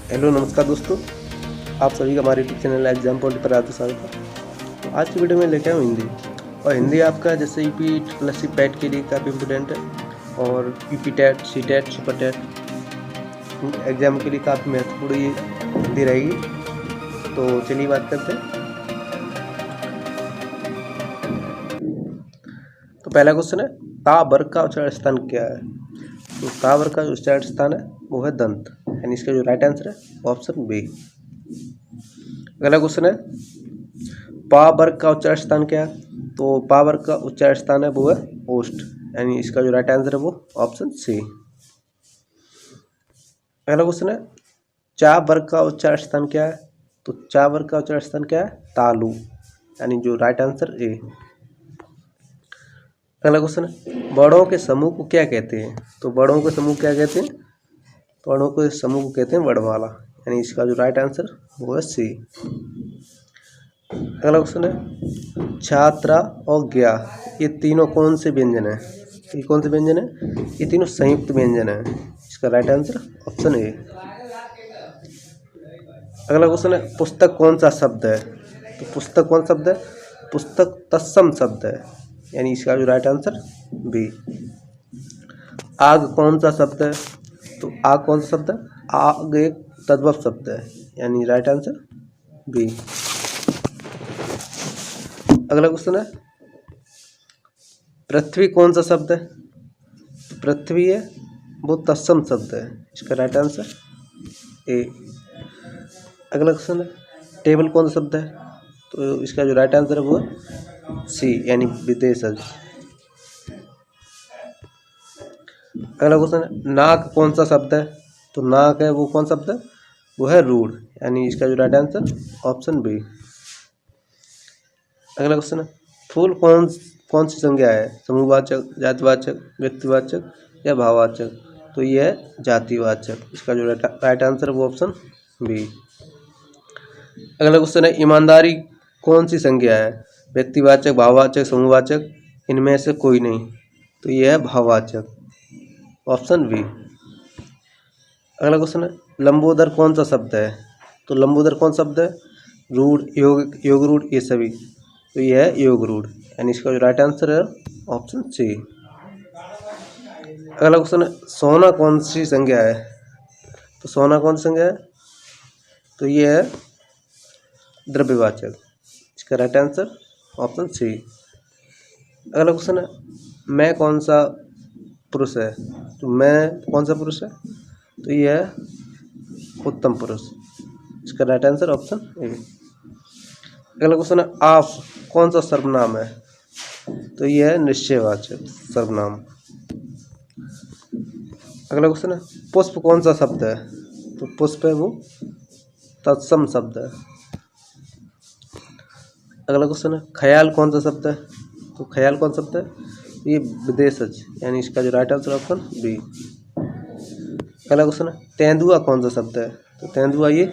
Hello नमस्कार दोस्तों, आप सभी का हमारे यूट्यूब चैनल एग्जाम पॉइंट पर आते स्वागत है। तो आज की वीडियो में लेके आया हूँ हिंदी। और हिंदी आपका जैसे यूपी प्लस सी पैट के लिए काफ़ी इम्पोर्टेंट है और UP TET, C TET, super TET exam के लिए काफ़ी महत्वपूर्ण ये हिंदी रहेगी। तो चलिए बात करते हैं। तो पहला क्वेश्चन है, ता वर्ग का उच्चारण स्थान क्या है? तो ता वर्ग का उच्चारण स्थान है वो है दंत, यानी इसका जो राइट आंसर है ऑप्शन बी। अगला क्वेश्चन है, पा वर्ग का उच्चारण स्थान क्या है? तो पा वर्ग का उच्चारण स्थान है वो है ओष्ठ, यानी इसका जो राइट आंसर है वो ऑप्शन सी। अगला क्वेश्चन है, चा वर्ग का उच्चारण स्थान क्या है? तो चा वर्ग का उच्चारण स्थान क्या है? तालु, यानी जो राइट आंसर ए। अगला क्वेश्चन है, वर्णों के समूह को क्या कहते हैं? तो वर्णों के समूह क्या कहते हैं? तो वर्णों के समूह को कहते हैं वर्णमाला, यानी इसका जो राइट आंसर वो है सी। अगला क्वेश्चन है, छात्रा और ज्ञा ये तीनों कौन से व्यंजन है? ये कौन से व्यंजन है? ये तीनों संयुक्त व्यंजन है, इसका राइट आंसर ऑप्शन ए। अगला क्वेश्चन है, पुस्तक कौन सा शब्द है? तो पुस्तक कौन शब्द है? पुस्तक तत्सम शब्द है, यानी इसका जो राइट आंसर बी। आग कौन सा शब्द है? तो आग कौन सा शब्द है? आग एक तद्भव शब्द है, यानी राइट आंसर बी। अगला क्वेश्चन है, पृथ्वी कौन सा शब्द है? तो पृथ्वी है वो तत्सम शब्द है, इसका राइट आंसर ए। अगला क्वेश्चन है, टेबल कौन सा शब्द है? तो इसका जो राइट आंसर है वो है सी, यानी विदेशज। अगला क्वेश्चन है, नाक कौन सा शब्द है? तो नाक है वो कौन शब्द है? वो है रूढ़, यानी इसका जो राइट आंसर ऑप्शन बी। अगला क्वेश्चन है, फूल कौन सी संज्ञा है? समूहवाचक, जातिवाचक, व्यक्तिवाचक या भाववाचक? तो ये है जातिवाचक, इसका जो राइट आंसर है वो ऑप्शन बी। अगला क्वेश्चन है, ईमानदारी कौन सी संज्ञा है? व्यक्तिवाचक, भाववाचक, समूहवाचक, इनमें से कोई नहीं। तो यह है भाववाचक, ऑप्शन बी। अगला क्वेश्चन है, लंबोदर कौन सा शब्द है? तो लंबोदर कौन शब्द है? रूढ़, योग रूढ़, ये सभी। तो यह है योग रूढ़, यानी इसका जो राइट आंसर है ऑप्शन सी। अगला क्वेश्चन है, सोना कौन सी संज्ञा है? तो सोना कौन सी संज्ञा है? तो यह है द्रव्यवाचक, इसका राइट आंसर ऑप्शन सी। अगला क्वेश्चन है, मैं कौन सा पुरुष है? तो मैं कौन सा पुरुष है? तो यह है उत्तम पुरुष, इसका राइट आंसर ऑप्शन ए। अगला क्वेश्चन है, आप कौन सा सर्वनाम है? तो यह है निश्चयवाचक सर्वनाम। अगला क्वेश्चन है, पुष्प कौन सा शब्द है? तो पुष्प है वो तत्सम शब्द है। अगला क्वेश्चन है, ख्याल कौन सा शब्द है? तो ख्याल कौन शब्द है? ये विदेशज, यानी इसका जो राइट आंसर ऑप्शन बी। अगला क्वेश्चन है, तेंदुआ कौन सा शब्द है? तो तेंदुआ ये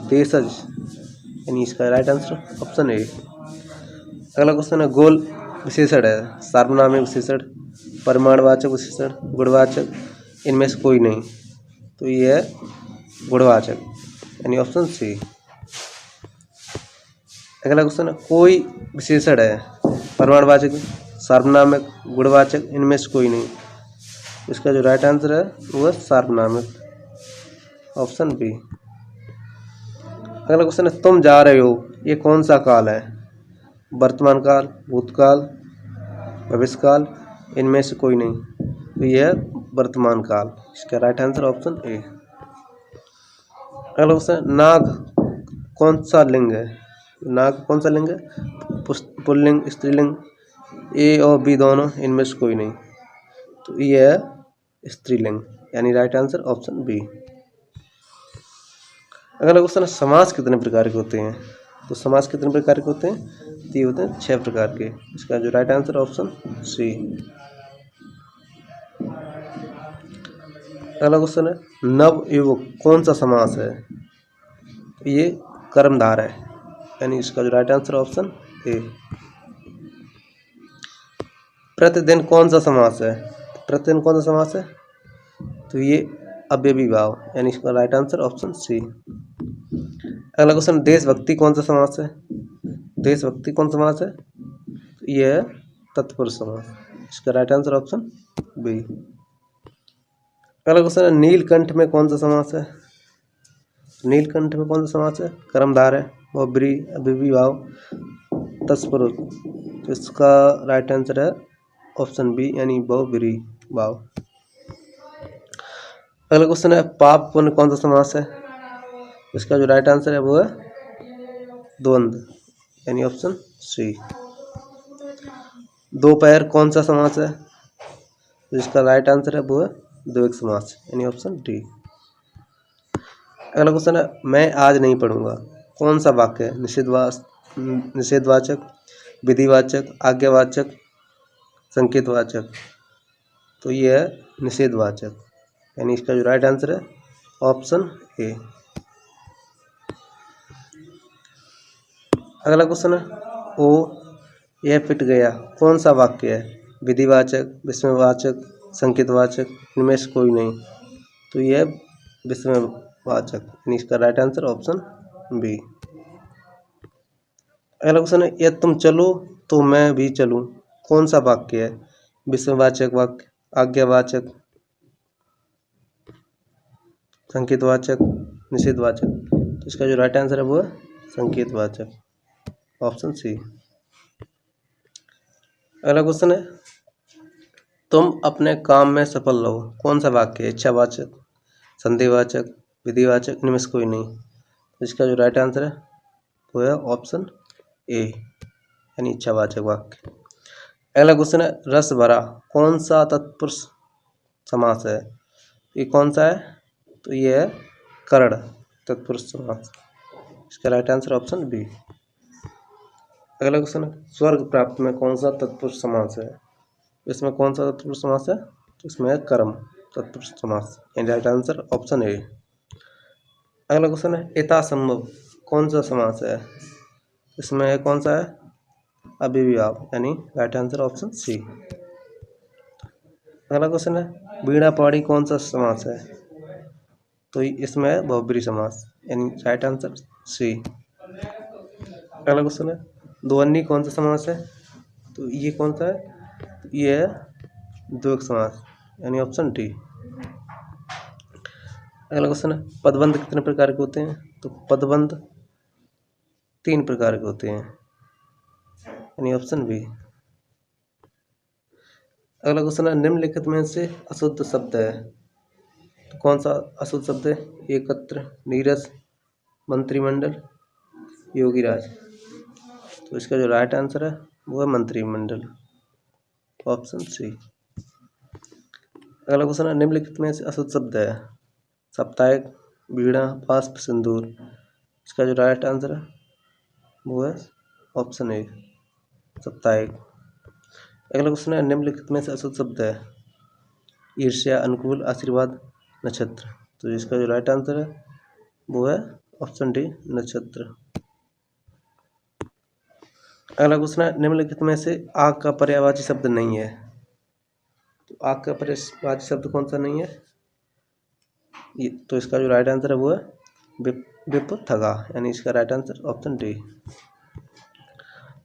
देशज, यानी इसका राइट आंसर ऑप्शन ए। अगला क्वेश्चन है, गोल विशेषण है, सार्वनामिक विशेषण, परिमाणवाचक विशेषण, गुणवाचक, इनमें से कोई नहीं। तो ये है गुणवाचक, यानी ऑप्शन सी। अगला क्वेश्चन है, कोई विशेषण है, परिमाणवाचक, सार्वनामिक, गुणवाचक, इनमें से कोई नहीं। इसका जो राइट आंसर है वो है सार्वनामिक, ऑप्शन बी। अगला क्वेश्चन है, तुम जा रहे हो ये कौन सा काल है? वर्तमान काल, भूतकाल, भविष्यकाल, इनमें से कोई नहीं। तो यह है वर्तमान काल, इसका राइट आंसर ऑप्शन ए। अगला क्वेश्चन है, नाग कौन सा लिंग है? नाग कौन सा लिंग है? पुल्लिंग, स्त्रीलिंग, ए और बी दोनों, इनमें से कोई नहीं। तो यह है स्त्रीलिंग, यानी राइट आंसर ऑप्शन बी। अगला क्वेश्चन है, समास कितने प्रकार के होते हैं? तो समास कितने प्रकार के होते हैं? तो ये होते हैं 6 प्रकार के, इसका जो राइट आंसर ऑप्शन सी। अगला क्वेश्चन है, नवयुवक कौन सा समास है? तो ये कर्मधार है, यानी इसका जो राइट आंसर ऑप्शन ए। प्रतिदिन कौन सा समास है? प्रतिदिन कौन सा समास है? तो ये अव्ययी भाव, यानी इसका राइट आंसर ऑप्शन सी। अगला क्वेश्चन, देशभक्ति कौन सा समास है? देशभक्ति कौन समास है? ये है तत्पुरुष समास। इसका राइट आंसर ऑप्शन बी। अगला क्वेश्चन है, नीलकंठ में कौन सा समास है? नीलकंठ में कौन सा समास है? कर्मधारय, बहुब्रीहि, अव्ययीभाव, तत्पुरुष। तो इसका राइट आंसर है ऑप्शन बी यानी बहुब्रीहि भाव। अगला क्वेश्चन है, पाप पुण्य कौन सा समास है? इसका जो राइट आंसर है वो है द्वंद्व यानी ऑप्शन सी। दोपहर कौन सा समास है? इसका राइट आंसर है वो है द्वैक समास यानी ऑप्शन डी। अगला क्वेश्चन है, मैं आज नहीं पढ़ूंगा कौन सा वाक्य है? निषेधवाचक, विधिवाचक, आज्ञावाचक, संकेतवाचक। तो ये है निषेधवाचक यानी इसका जो राइट आंसर है ऑप्शन ए। अगला क्वेश्चन है, ओ यह पिट गया कौन सा वाक्य है? विधिवाचक, विस्मयवाचक, संकेतवाचक, इनमें से कोई नहीं। तो यह विस्मयवाचक यानी इसका राइट आंसर ऑप्शन बी। अगला क्वेश्चन है, यदि तुम चलो तो मैं भी चलूं कौन सा वाक्य है? विस्मयवाचक वाक्य, आज्ञावाचक, संकेतवाचक, निषेधवाचक। तो इसका जो राइट आंसर है वो है संकेतवाचक ऑप्शन सी। अगला क्वेश्चन है, तुम अपने काम में सफल रहो कौन सा वाक्य है? इच्छावाचक, संदेहवाचक, विधिवाचक, इनमें से कोई नहीं। तो इसका जो राइट आंसर है वो है ऑप्शन ए यानी इच्छावाचक वाक्य। अगला क्वेश्चन है, रस भरा कौन सा तत्पुरुष समास है? ये कौन सा है? तो ये है कर्ण तत्पुरुष समास। इसका राइट आंसर ऑप्शन बी। अगला क्वेश्चन है, स्वर्ग प्राप्त में कौन सा तत्पुरुष समास है? इसमें कौन सा तत्पुरुष समास है? इसमें है कर्म तत्पुरुष समास यानी राइट आंसर ऑप्शन ए। अगला क्वेश्चन है, यथासंभव कौन सा समास है? इसमें है कौन सा है? अव्ययीभाव यानी राइट आंसर ऑप्शन सी। अगला क्वेश्चन है, वीणा पाणी कौन सा समास है? तो इसमें है बहुब्रीहि समास यानी राइट आंसर सी। अगला क्वेश्चन है, ध्वनि कौन सा समास है? तो ये कौन सा है? ये है द्वैक समास यानी ऑप्शन डी। अगला क्वेश्चन है, पदबंध कितने प्रकार के होते हैं? तो पदबंध 3 प्रकार के होते हैं यानी ऑप्शन बी। अगला क्वेश्चन है, निम्नलिखित में से अशुद्ध शब्द है तो कौन सा अशुद्ध शब्द है? एकत्र, नीरस, मंत्रिमंडल, योगीराज। तो इसका जो राइट आंसर है वो है मंत्रिमंडल ऑप्शन सी। अगला क्वेश्चन है, निम्नलिखित में से अशुद्ध शब्द है? साप्ताहिक, वीणा, बाष्प, सिंदूर। इसका जो राइट आंसर है वो है ऑप्शन ए साप्ताहिक। अगला क्वेश्चन है, निम्नलिखित में से अशुद्ध शब्द है? ईर्ष्या, अनुकूल, आशीर्वाद, नक्षत्र। तो इसका जो राइट आंसर है वो है ऑप्शन डी नक्षत्र। अगला क्वेश्चन है, निम्नलिखित में से आग का पर्यायवाची शब्द नहीं है? तो आग का पर्यायवाची शब्द कौन सा नहीं है? तो इसका जो राइट आंसर है वो है विपथगा यानी इसका राइट आंसर ऑप्शन डी।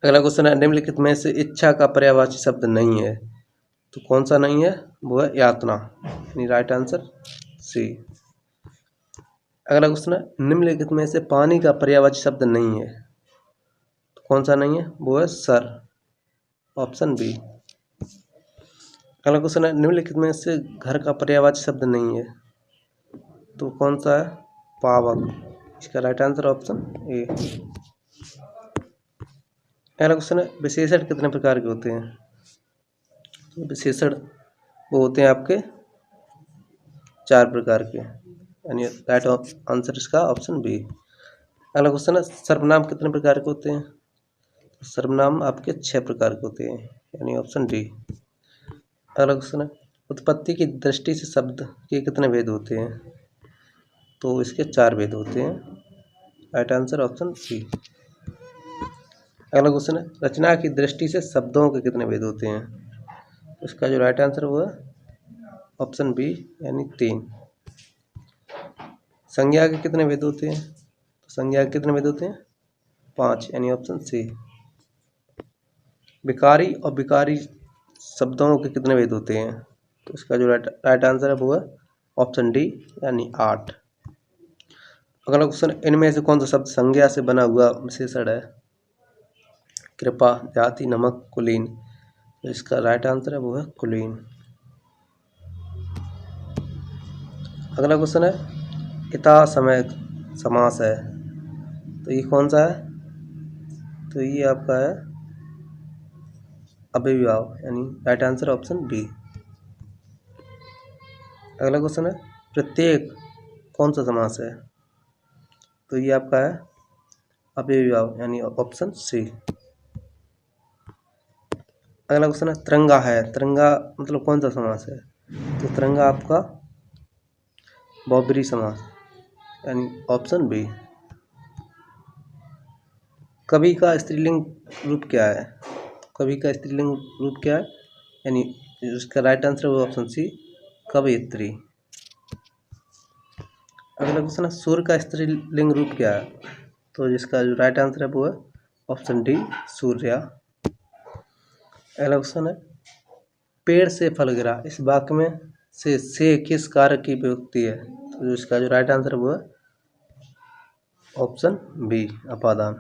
अगला क्वेश्चन है, निम्नलिखित में से इच्छा का पर्यायवाची शब्द नहीं है? तो कौन सा नहीं है? वो है यातना यानी राइट आंसर सी। अगला क्वेश्चन है, निम्नलिखित में से पानी का पर्यायवाची शब्द नहीं है? तो कौन सा नहीं है? वो है सर ऑप्शन बी। अगला क्वेश्चन है, निम्नलिखित में से घर का पर्यायवाची शब्द नहीं है? तो कौन सा है? पावक। इसका राइट आंसर ऑप्शन ए। अगला क्वेश्चन है, विशेषण कितने प्रकार के होते हैं? तो विशेषण वो होते हैं आपके 4 प्रकार के यानी राइट आंसर इसका ऑप्शन बी। अगला क्वेश्चन है, सर्वनाम कितने प्रकार के होते हैं? सर्वनाम आपके 6 प्रकार के होते हैं यानी ऑप्शन डी। अगला क्वेश्चन है, उत्पत्ति की दृष्टि से शब्द के कितने भेद होते हैं? तो इसके 4 भेद होते हैं राइट आंसर ऑप्शन सी। अगला क्वेश्चन है, रचना की दृष्टि से शब्दों के कितने भेद होते हैं? इसका जो राइट आंसर वो है ऑप्शन बी यानी 3। संज्ञा के कितने भेद होते हैं? तो संज्ञा के कितने भेद होते हैं? 5, यानी ऑप्शन सी। विकारी और विकारी शब्दों के कितने भेद होते हैं? तो इसका जो राइट आंसर है वो है ऑप्शन डी, यानी 8। अगला क्वेश्चन, इनमें से कौन सा शब्द संज्ञा से बना हुआ विशेषण है? कृपा, जाति, नमक, कुलीन। तो इसका राइट आंसर है वो है कुलीन। अगला क्वेश्चन है, इता समय समास है, तो ये कौन सा है? तो ये आपका है अव्ययीभाव, यानी राइट आंसर ऑप्शन बी। अगला क्वेश्चन है, प्रत्येक कौन सा समास है? तो ये आपका है अव्ययीभाव, यानी ऑप्शन सी। अगला क्वेश्चन है, तिरंगा है, तिरंगा मतलब कौन सा समास है? तो तिरंगा आपका बहुब्रीहि समास, यानी ऑप्शन बी। कवि का स्त्रीलिंग रूप क्या है? कवि का स्त्रीलिंग रूप क्या है? यानी इसका राइट आंसर है ऑप्शन सी, कवयित्री। अगला क्वेश्चन है, सूर्य का स्त्रीलिंग रूप क्या है? तो जिसका जो राइट आंसर है वो है ऑप्शन डी, सूर्या। अगला क्वेश्चन है, पेड़ से फल गिरा, इस वाक्य में से किस कारक की विभक्ति है? तो इसका जो राइट आंसर है वो है ऑप्शन बी, अपादान।